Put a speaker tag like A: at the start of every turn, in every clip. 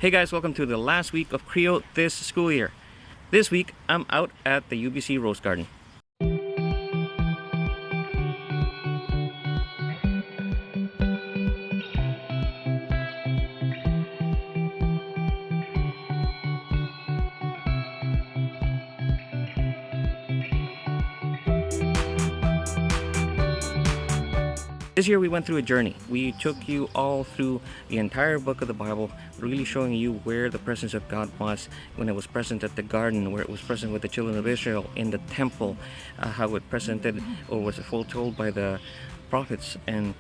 A: Hey guys, welcome to the last week of CREO this school year. This week, I'm out at the UBC Rose Garden. This year we went through a journey. We took you all through the entire book of the Bible, really showing you where the presence of God was when it was present at the garden, where it was present with the children of Israel, in the temple, how it presented or was foretold by the prophets and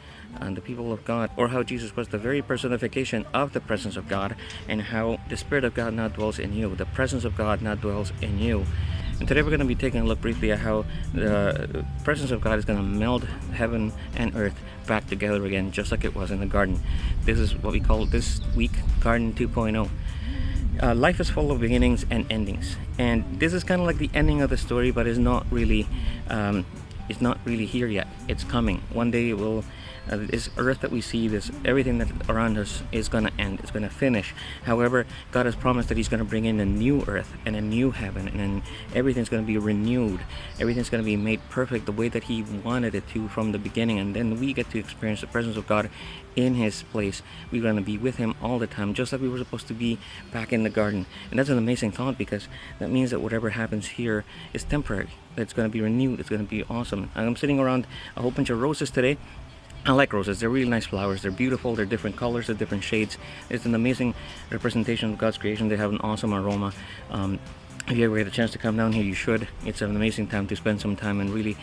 A: the people of God, or how Jesus was the very personification of the presence of God, and how the Spirit of God now dwells in you, the presence of God now dwells in you. And today we're going to be taking a look briefly at how the presence of God is going to meld heaven and earth back together again, just like it was in the garden. This is what we call this week Garden 2.0. Life is full of beginnings and endings, and this is kind of like the ending of the story, but it's not really here yet. It's coming. One day it will. This earth that we see, this everything that around us is going to end. It's going to finish. However, God has promised that He's going to bring in a new earth and a new heaven, and then everything's going to be renewed. Everything's going to be made perfect the way that He wanted it to from the beginning, and then we get to experience the presence of God in His place. We're going to be with Him all the time, just like we were supposed to be back in the garden. And that's an amazing thought, because that means that whatever happens here is temporary. It's going to be renewed. It's going to be awesome. I'm sitting around a whole bunch of roses today. I like roses. They're really nice flowers. They're beautiful. They're different colors. They're different shades. It's an amazing representation of God's creation. They have an awesome aroma. If you ever get a chance to come down here, you should. It's an amazing time to spend some time and really,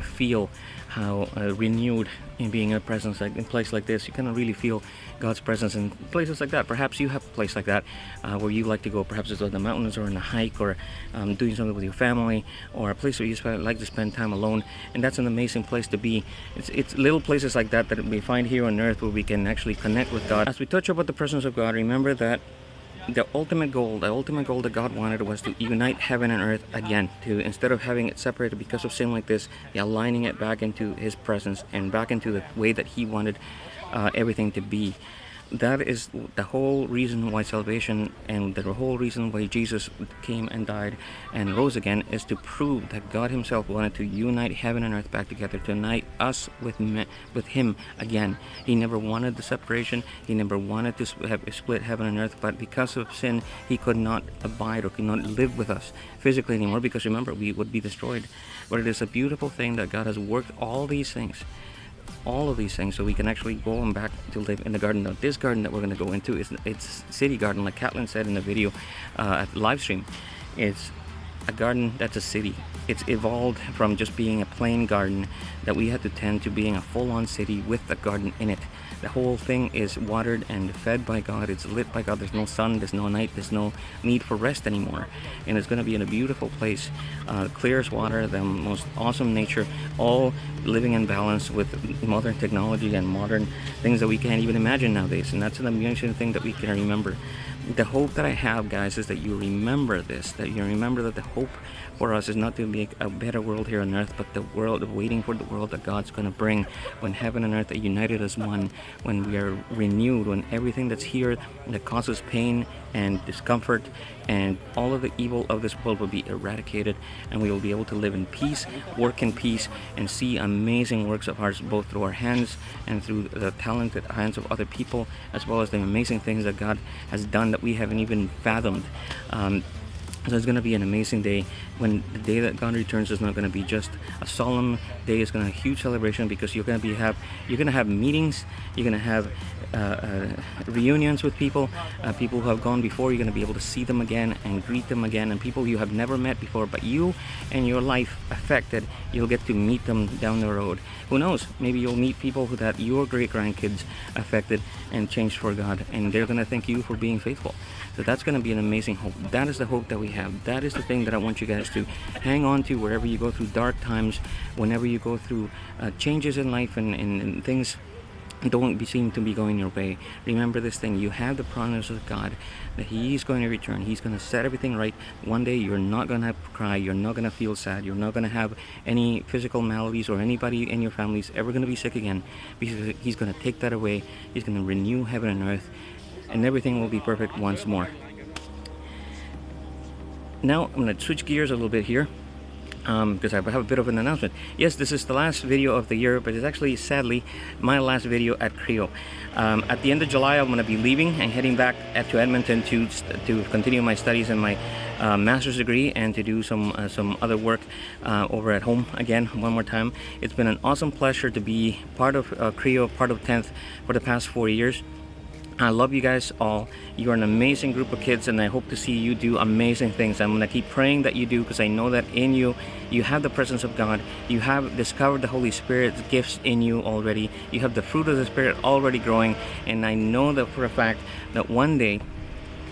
A: feel how renewed in being in a presence like in a place like this. You kind of really feel God's presence in places like that. Perhaps you have a place like that where you like to go. Perhaps it's on the mountains, or on a hike, or doing something with your family, or a place where you like to spend time alone. And that's an amazing place to be. It's little places like that that we find here on earth where we can actually connect with God. As we touch about the presence of God, remember that the ultimate goal that God wanted was to unite heaven and earth again, to, instead of having it separated because of sin like this, aligning it back into His presence and back into the way that He wanted everything to be. That is the whole reason why salvation, and the whole reason why Jesus came and died and rose again, is to prove that God Himself wanted to unite heaven and earth back together, to unite us with Him again. He never wanted the separation. He never wanted to have split heaven and earth, but because of sin, He could not abide or could not live with us physically anymore, because remember, we would be destroyed. But it is a beautiful thing that God has worked all of these things, so we can actually go on back to live in the garden. Now, this garden that we're going to go into it's city garden, like Catlin said in the video at the live stream. It's a garden that's a city. It's evolved from just being a plain garden that we had to tend to being a full-on city with a garden in it. The whole thing is watered and fed by God. It's lit by God. There's no sun, there's no night, there's no need for rest anymore. And it's going to be in a beautiful place, clear as water, the most awesome nature, all living in balance with modern technology and modern things that we can't even imagine nowadays. And that's an amazing thing that we can remember. The hope that I have, guys, is that you remember this, that you remember that the hope for us is not to make a better world here on earth, but the world, waiting for the world that God's going to bring when heaven and earth are united as one, when we are renewed, when everything that's here that causes pain and discomfort and all of the evil of this world will be eradicated, and we will be able to live in peace, work in peace, and see amazing works of ours, both through our hands and through the talented hands of other people, as well as the amazing things that God has done that we haven't even fathomed. So it's going to be an amazing day. When the day that God returns is not going to be just a solemn day. It's going to be a huge celebration, because you're going to have meetings. You're going to have reunions with people who have gone before. You're going to be able to see them again and greet them again, and people you have never met before, but you and your life affected, you'll get to meet them down the road. Who knows? Maybe you'll meet people that your great-grandkids affected and changed for God, and they're going to thank you for being faithful. So that's going to be an amazing hope. That is the hope that we have. That is the thing that I want you guys to hang on to wherever you go through dark times, whenever you go through changes in life and things don't seem to be going your way. Remember this thing: you have the promise of God that He's going to return. He's going to set everything right. One day you're not going to cry, you're not going to feel sad, you're not going to have any physical maladies, or anybody in your family is ever going to be sick again, because He's going to take that away. He's going to renew heaven and earth, and everything will be perfect once more. Now I'm going to switch gears a little bit here, because I have a bit of an announcement. Yes, this is the last video of the year, but it's actually, sadly, my last video at CREO. At the end of July, I'm going to be leaving and heading back to Edmonton to continue my studies in my master's degree and to do some other work over at home again one more time. It's been an awesome pleasure to be part of CREO, part of 10th for the past 4 years. I love you guys all. You are an amazing group of kids, and I hope to see you do amazing things. I'm going to keep praying that you do, because I know that in you, you have the presence of God. You have discovered the Holy Spirit's gifts in you already. You have the fruit of the Spirit already growing, and I know that for a fact that one day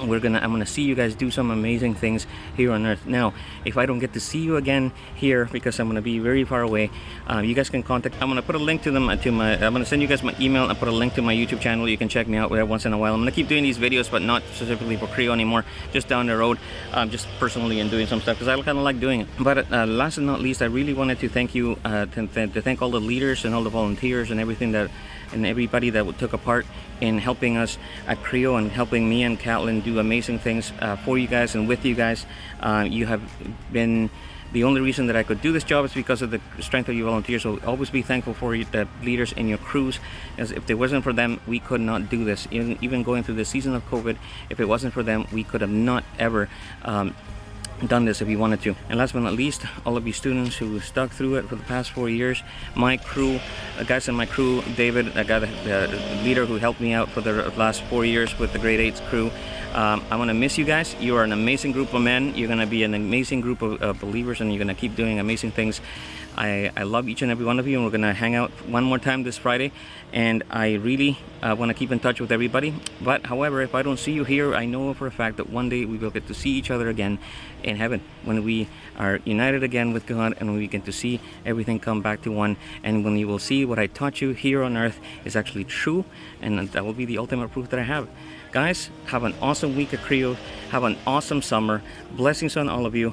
A: I'm gonna see you guys do some amazing things here on earth. Now, if I don't get to see you again here because I'm gonna be very far away, you guys can contact. I'm gonna put a link to them I'm gonna send you guys my email and put a link to my YouTube channel. You can check me out there once in a while. I'm gonna keep doing these videos, but not specifically for CREO anymore, just down the road, just personally, and doing some stuff because I kind of like doing it. But last and not least, I really wanted to thank you, to thank all the leaders and all the volunteers and everybody that took a part in helping us at CREO and helping me and Catlin do amazing things for you guys and with you guys. You have been the only reason that I could do this job, is because of the strength of your volunteers. So always be thankful for the leaders in your crews, as if it wasn't for them, we could not do this. Even going through the season of COVID, if it wasn't for them, we could have not ever done this if we wanted to. And last but not least, all of you students who stuck through it for the past 4 years, my crew, guys in my crew, David, the leader who helped me out for the last 4 years with the grade 8s crew. I'm gonna miss you guys. You are an amazing group of men. You're gonna be an amazing group of believers, and you're gonna keep doing amazing things. I love each and every one of you, and we're gonna hang out one more time this Friday, and I really want to keep in touch with everybody. But however, if I don't see you here, I know for a fact that one day we will get to see each other again in heaven, when we are united again with God, and when we get to see everything come back to one, and when you will see what I taught you here on earth is actually true, and that will be the ultimate proof that I have. Guys, have an awesome week at CREO. Have an awesome summer. Blessings on all of you.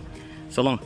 A: So long.